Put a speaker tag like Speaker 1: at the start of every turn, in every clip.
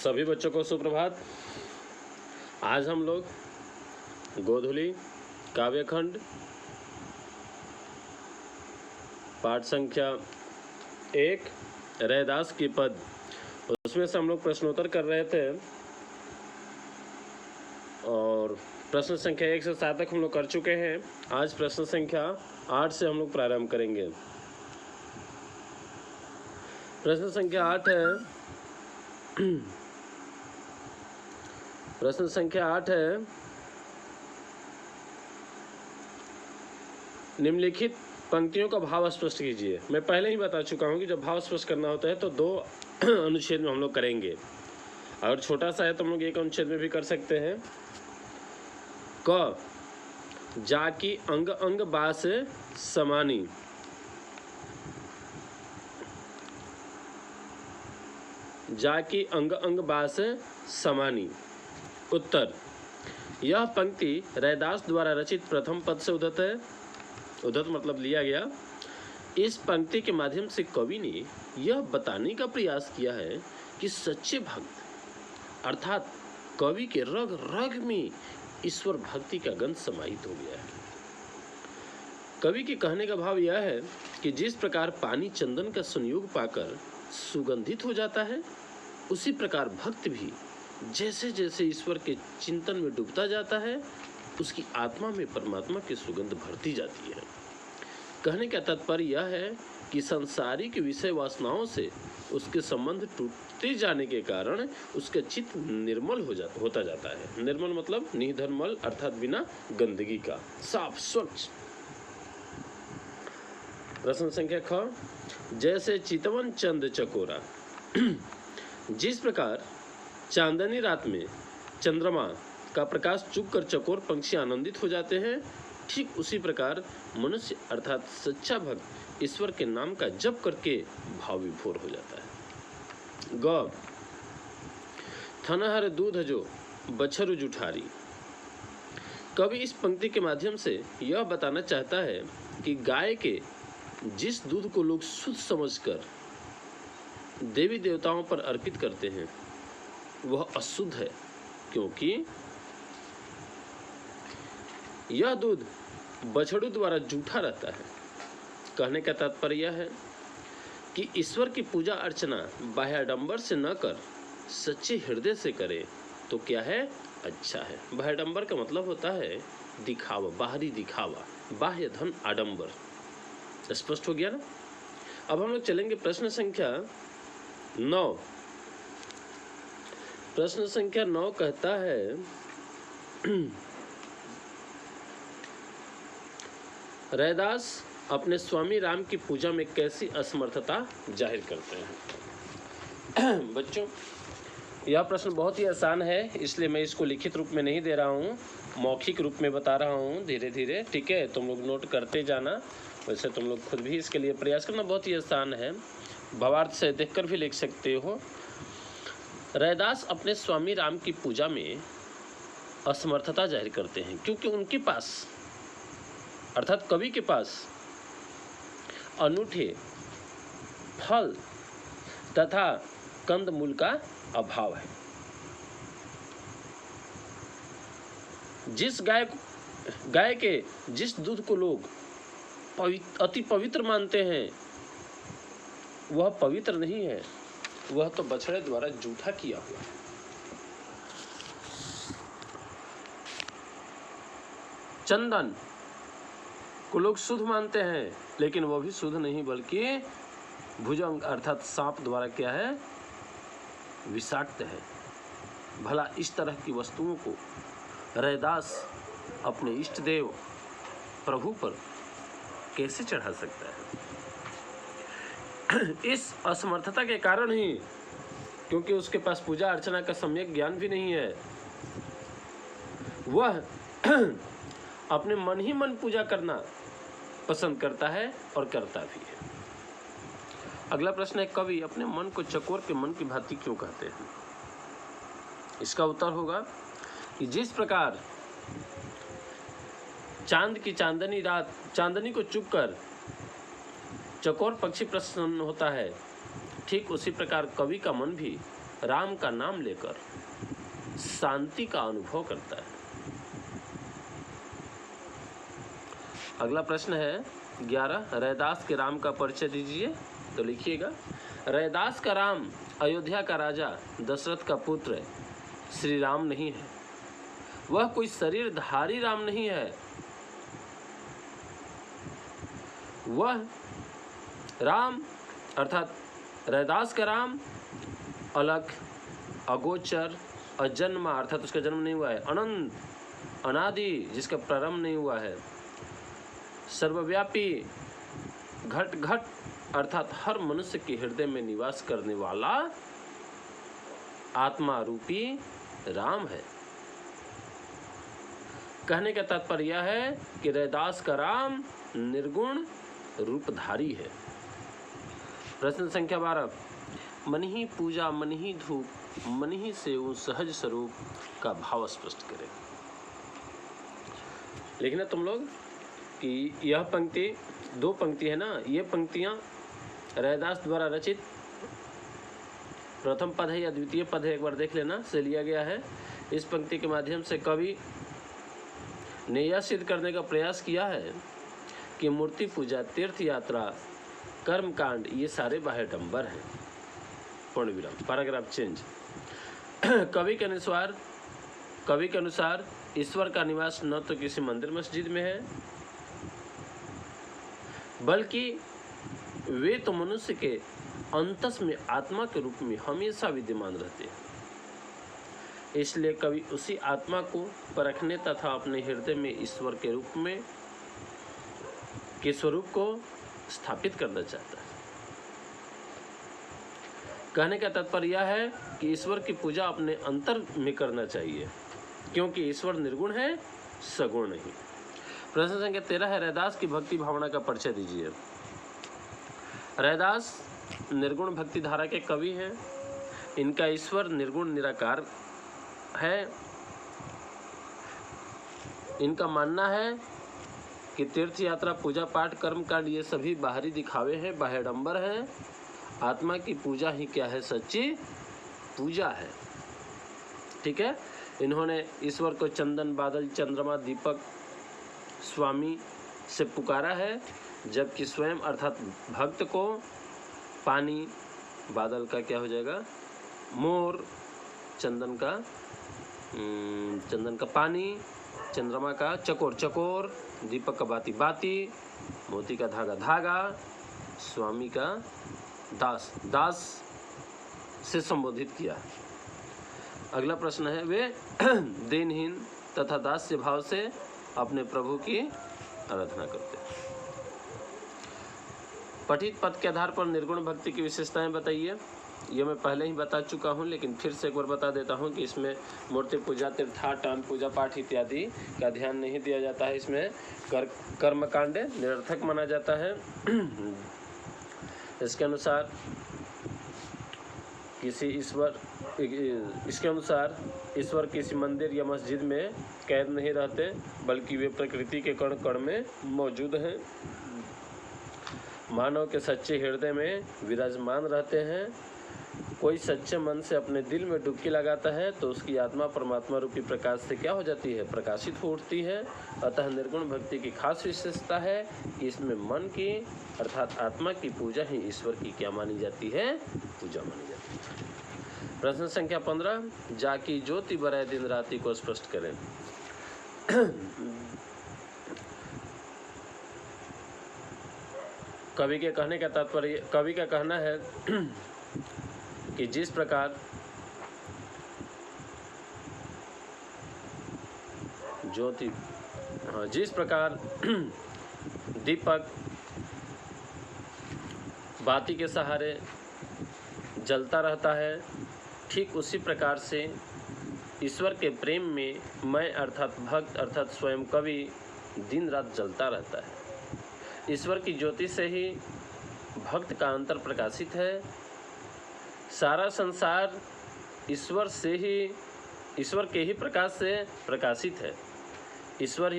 Speaker 1: सभी बच्चों को सुप्रभात। आज हम लोग गोधुली काव्यखंड पाठ संख्या 1 रैदास की पद, उसमें से हम लोग प्रश्नोत्तर कर रहे थे और प्रश्न संख्या 1 से 7 तक हम लोग कर चुके हैं। आज प्रश्न संख्या 8 से हम लोग प्रारंभ करेंगे। प्रश्न संख्या 8 है प्रश्न संख्या 8 है, निम्नलिखित पंक्तियों का भाव स्पष्ट कीजिए। मैं पहले ही बता चुका हूं कि जब भाव स्पष्ट करना होता है तो 2 अनुच्छेद में हम लोग करेंगे। अगर छोटा सा है तो हम लोग 1 अनुच्छेद में भी कर सकते हैं। क जाकी अंग अंग बास समानी, जाकी अंग अंग बास समानी। उत्तर, यह पंक्ति रैदास द्वारा रचित प्रथम पद से उद्धत है। उद्धत मतलब लिया गया। इस पंक्ति के माध्यम से कवि ने यह बताने का प्रयास किया है कि सच्चे भक्त अर्थात कवि के रग रग में ईश्वर भक्ति का गंध समाहित हो गया है। कवि के कहने का भाव यह है कि जिस प्रकार पानी चंदन का संयोग पाकर सुगंधित हो जाता है, उसी प्रकार भक्त भी जैसे जैसे ईश्वर के चिंतन में डूबता जाता है, उसकी आत्मा में परमात्मा की सुगंध भरती जाती है। कहने का तात्पर्य यह है कि सांसारिक विषय वासनाओं से उसके संबंध टूटते जाने के कारण उसका चित्त निर्मल होता जाता है। निर्मल मतलब निधर्मल अर्थात बिना गंदगी का, साफ स्वच्छ। प्रश्न संख्या ख, जैसे चितवन चंद चकोरा। जिस प्रकार चांदनी रात में चंद्रमा का प्रकाश चुक कर चकोर पंछी आनंदित हो जाते हैं, ठीक उसी प्रकार मनुष्य अर्थात सच्चा भक्त ईश्वर के नाम का जप करके भाव विभोर हो जाता है। ग थनहर दूध जो बछरु जुठारी। कवि इस पंक्ति के माध्यम से यह बताना चाहता है कि गाय के जिस दूध को लोग शुद्ध समझकर देवी देवताओं पर अर्पित करते हैं वह अशुद्ध है, क्योंकि यह दूध बछड़ू द्वारा जूठा रहता है। कहने का तात्पर्य यह है कि ईश्वर की पूजा अर्चना बाह्याडंबर से न कर सच्चे हृदय से करे तो क्या है, अच्छा है। बाह्याडंबर का मतलब होता है दिखावा, बाहरी दिखावा, बाह्य धन आडंबर। स्पष्ट हो गया ना। अब हम लोग चलेंगे प्रश्न संख्या 9। प्रश्न संख्या 9 कहता है, रैदास अपने स्वामी राम की पूजा में कैसी असमर्थता जाहिर करते हैं। बच्चों, यह प्रश्न बहुत ही आसान है, इसलिए मैं इसको लिखित रूप में नहीं दे रहा हूँ, मौखिक रूप में बता रहा हूँ धीरे धीरे। ठीक है, तुम लोग नोट करते जाना। वैसे तुम लोग खुद भी इसके लिए प्रयास करना, बहुत ही आसान है। भावार्थ से देखकर भी लिख सकते हो। रैदास अपने स्वामी राम की पूजा में असमर्थता जाहिर करते हैं क्योंकि उनके पास अर्थात कवि के पास अनूठे फल तथा कंदमूल का अभाव है। जिस गाय के जिस दूध को लोग अति पवित्र मानते हैं वह पवित्र नहीं है, वह तो बछड़े द्वारा जूठा किया हुआ है। चंदन को लोग शुद्ध मानते हैं, लेकिन वह भी शुद्ध नहीं बल्कि भुजंग अर्थात सांप द्वारा क्या है, विषाक्त है। भला इस तरह की वस्तुओं को रैदास अपने इष्ट देव प्रभु पर कैसे चढ़ा सकता है। इस असमर्थता के कारण ही, क्योंकि उसके पास पूजा अर्चना का सम्यक ज्ञान भी नहीं है, वह अपने मन ही मन पूजा करना पसंद करता है और करता भी है। अगला प्रश्न है, कवि अपने मन को चकोर के मन की भांति क्यों कहते हैं। इसका उत्तर होगा कि जिस प्रकार चांद की चांदनी रात चांदनी को चुप कर चकोर पक्षी प्रसन्न होता है, ठीक उसी प्रकार कवि का मन भी राम का नाम लेकर शांति का अनुभव करता है। अगला प्रश्न है 11, रैदास के राम का परिचय दीजिए। तो लिखिएगा, रैदास का राम अयोध्या का राजा दशरथ का पुत्र श्री राम नहीं है। वह कोई शरीरधारी राम नहीं है। वह राम अर्थात रैदास का राम अलग, अगोचर, अजन्मा अर्थात उसका जन्म नहीं हुआ है, अनंत, अनादि जिसका प्रारंभ नहीं हुआ है, सर्वव्यापी, घट घट अर्थात हर मनुष्य के हृदय में निवास करने वाला आत्मा रूपी राम है। कहने का तात्पर्य यह है कि रैदास का राम निर्गुण रूपधारी है। प्रश्न संख्या 12, मन ही पूजा मन ही धूप मन ही सेवु सहज स्वरूप का भाव स्पष्ट करें। लिखना तुम लोग कि यह पंक्ति, 2 पंक्ति है ना, ये पंक्तियां रैदास द्वारा रचित प्रथम पद है या द्वितीय पद है, एक बार देख लेना, से लिया गया है। इस पंक्ति के माध्यम से कवि ने यह सिद्ध करने का प्रयास किया है कि मूर्ति पूजा, तीर्थ यात्रा, कर्मकांड ये सारे बाह्यडंबर हैं। पूर्ण विराम, पैराग्राफ चेंज। कवि के अनुसार ईश्वर का निवास न तो किसी मंदिर मस्जिद में है, बल्कि वे तो मनुष्य के अंतस में आत्मा के रूप में हमेशा विद्यमान रहते हैं। इसलिए कवि उसी आत्मा को परखने तथा अपने हृदय में ईश्वर के रूप में के स्वरूप को स्थापित करना चाहता है। कहने का तात्पर्य यह है कि ईश्वर की पूजा अपने अंतर में करना चाहिए, क्योंकि ईश्वर निर्गुण है, सगुण नहीं। प्रश्न संख्या 13 है, रैदास की भक्ति भावना का परिचय दीजिए। रैदास निर्गुण भक्ति धारा के कवि हैं। इनका ईश्वर निर्गुण निराकार है। इनका मानना है कि तीर्थ यात्रा, पूजा पाठ, कर्मकांड ये सभी बाहरी दिखावे हैं, बाह्यडंबर हैं। आत्मा की पूजा ही क्या है, सच्ची पूजा है। ठीक है। इन्होंने ईश्वर को चंदन, बादल, चंद्रमा, दीपक, स्वामी से पुकारा है, जबकि स्वयं अर्थात भक्त को पानी, बादल का क्या हो जाएगा, मोर, चंदन का पानी, चंद्रमा का चकोर चकोर, दीपक का बाती बाती, मोती का धागा धागा, स्वामी का दास दास से संबोधित किया। अगला प्रश्न है, वे दीनहीन तथा दास्य भाव से अपने प्रभु की आराधना करते हैं। पठित पद के आधार पर निर्गुण भक्ति की विशेषताएं बताइए। ये मैं पहले ही बता चुका हूँ, लेकिन फिर से एक बार बता देता हूँ कि इसमें मूर्ति पूजा, तीर्थाटन, पूजा पाठ इत्यादि का ध्यान नहीं दिया जाता है। इसमें कर्मकांड निरर्थक माना जाता है। इसके अनुसार ईश्वर किसी मंदिर या मस्जिद में कैद नहीं रहते, बल्कि वे प्रकृति के कण कण में मौजूद हैं। मानव के सच्चे हृदय में विराजमान रहते हैं। कोई सच्चे मन से अपने दिल में डुबकी लगाता है तो उसकी आत्मा परमात्मा रूपी प्रकाश से क्या हो जाती है, प्रकाशित हो उठती है। अतः निर्गुण भक्ति की खास विशेषता है कि इसमें मन की अर्थात आत्मा की पूजा ही ईश्वर की क्या मानी जाती है, पूजा मानी जाती है। प्रश्न संख्या 15, जाकी ज्योति बरय दिन राति को स्पष्ट करें। कवि के कहने का तात्पर्य, कवि का कहना है कि जिस प्रकार ज्योति, जिस प्रकार दीपक बाती के सहारे जलता रहता है, ठीक उसी प्रकार से ईश्वर के प्रेम में मैं अर्थात भक्त अर्थात स्वयं कवि दिन रात जलता रहता है। ईश्वर की ज्योति से ही भक्त का अंतर प्रकाशित है। सारा संसार ईश्वर के ही प्रकाश से प्रकाशित है। ईश्वर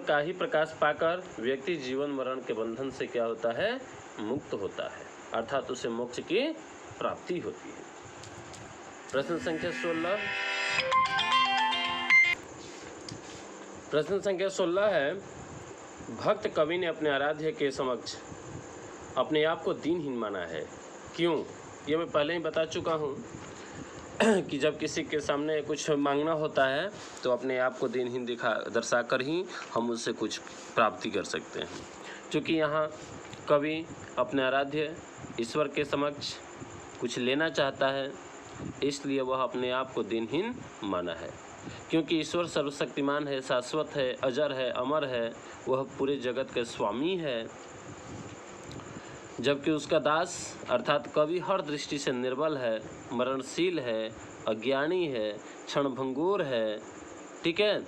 Speaker 1: का ही प्रकाश पाकर व्यक्ति जीवन मरण के बंधन से क्या होता है, मुक्त होता है, अर्थात उसे मोक्ष की प्राप्ति होती है। प्रश्न संख्या 16। प्रश्न संख्या 16 है, भक्त कवि ने अपने आराध्य के समक्ष अपने आप को दीनहीन माना है, क्यों? ये मैं पहले ही बता चुका हूँ कि जब किसी के सामने कुछ मांगना होता है तो अपने आप को दीनहीन दर्शा कर ही हम उससे कुछ प्राप्ति कर सकते हैं। क्योंकि यहाँ कवि अपने आराध्य ईश्वर के समक्ष कुछ लेना चाहता है, इसलिए वह अपने आप को दीनहीन माना है। क्योंकि ईश्वर सर्वशक्तिमान है, शाश्वत है, अजर है, अमर है, वह पूरे जगत के स्वामी है, जबकि उसका दास अर्थात कवि हर दृष्टि से निर्बल है, मरणशील है, अज्ञानी है, क्षणभंगुर है। ठीक है,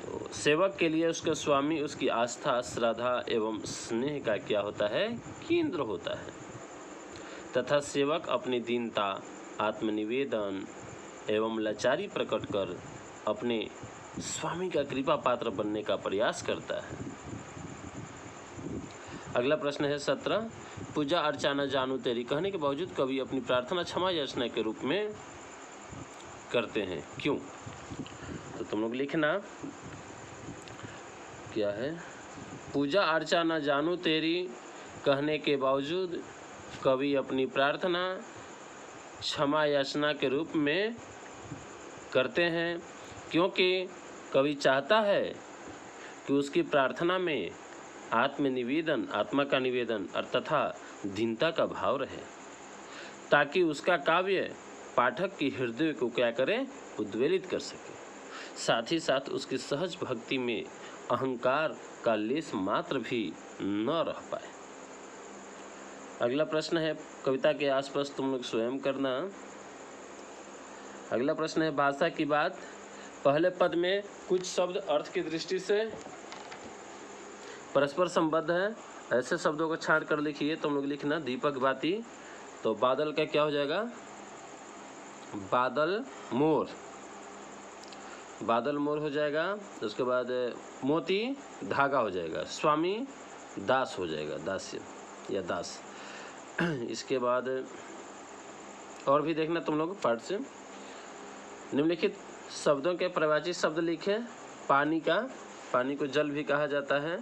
Speaker 1: तो सेवक के लिए उसका स्वामी उसकी आस्था, श्रद्धा एवं स्नेह का क्या होता है? केंद्र होता है। तथा सेवक अपनी दीनता, आत्मनिवेदन एवं लाचारी प्रकट कर अपने स्वामी का कृपा पात्र बनने का प्रयास करता है। अगला प्रश्न है 17। पूजा अर्चना जानू तेरी कहने के बावजूद कवि अपनी प्रार्थना क्षमा याचना के रूप में करते हैं, क्यों? तो तुम लोग लिखना क्या है। पूजा अर्चना जानू तेरी कहने के बावजूद कवि अपनी प्रार्थना क्षमा याचना के रूप में करते हैं, क्योंकि कवि चाहता है कि उसकी प्रार्थना में आत्मनिवेदन, आत्मा का निवेदन और तथा दीनता का भाव रहे, ताकि उसका काव्य पाठक की हृदय को क्या करे? उद्वेलित कर सके। साथ ही साथ उसकी सहज भक्ति में अहंकार का लेश मात्र भी न रह पाए। अगला प्रश्न है, कविता के आसपास तुम लोग स्वयं करना। अगला प्रश्न है, भाषा की बात। पहले पद में कुछ शब्द अर्थ की दृष्टि से परस्पर संबद्ध है, ऐसे शब्दों को छांट कर लिखिए। तुम लोग लिखना दीपक बाती, तो बादल का क्या हो जाएगा? बादल मोर, बादल मोर हो जाएगा। उसके बाद मोती धागा हो जाएगा, स्वामी दास हो जाएगा, दास्य या दास। इसके बाद और भी देखना तुम लोग पाठ से। निम्नलिखित शब्दों के प्रवाची शब्द लिखें। पानी का, पानी को जल भी कहा जाता है,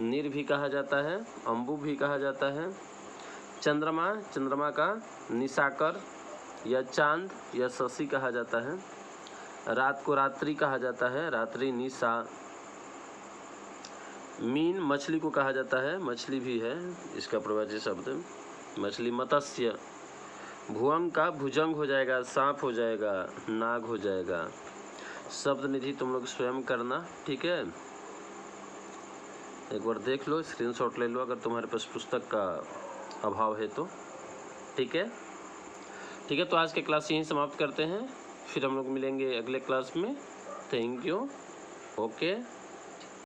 Speaker 1: नीर भी कहा जाता है, अम्बु भी कहा जाता है। चंद्रमा, चंद्रमा का निशाकर या चांद या शशि कहा जाता है। रात को रात्रि कहा जाता है, रात्रि निशा। मीन मछली को कहा जाता है, मछली भी है इसका प्रवाची शब्द, मछली। मत्स्य, भुवंग का भुजंग हो जाएगा, सांप हो जाएगा, नाग हो जाएगा। शब्द निधि तुम लोग स्वयं करना, ठीक है। एक बार देख लो, स्क्रीनशॉट ले लो अगर तुम्हारे पास पुस्तक का अभाव है तो, ठीक है। ठीक है, तो आज के क्लास यहीं समाप्त करते हैं, फिर हम लोग मिलेंगे अगले क्लास में। Thank you, okay.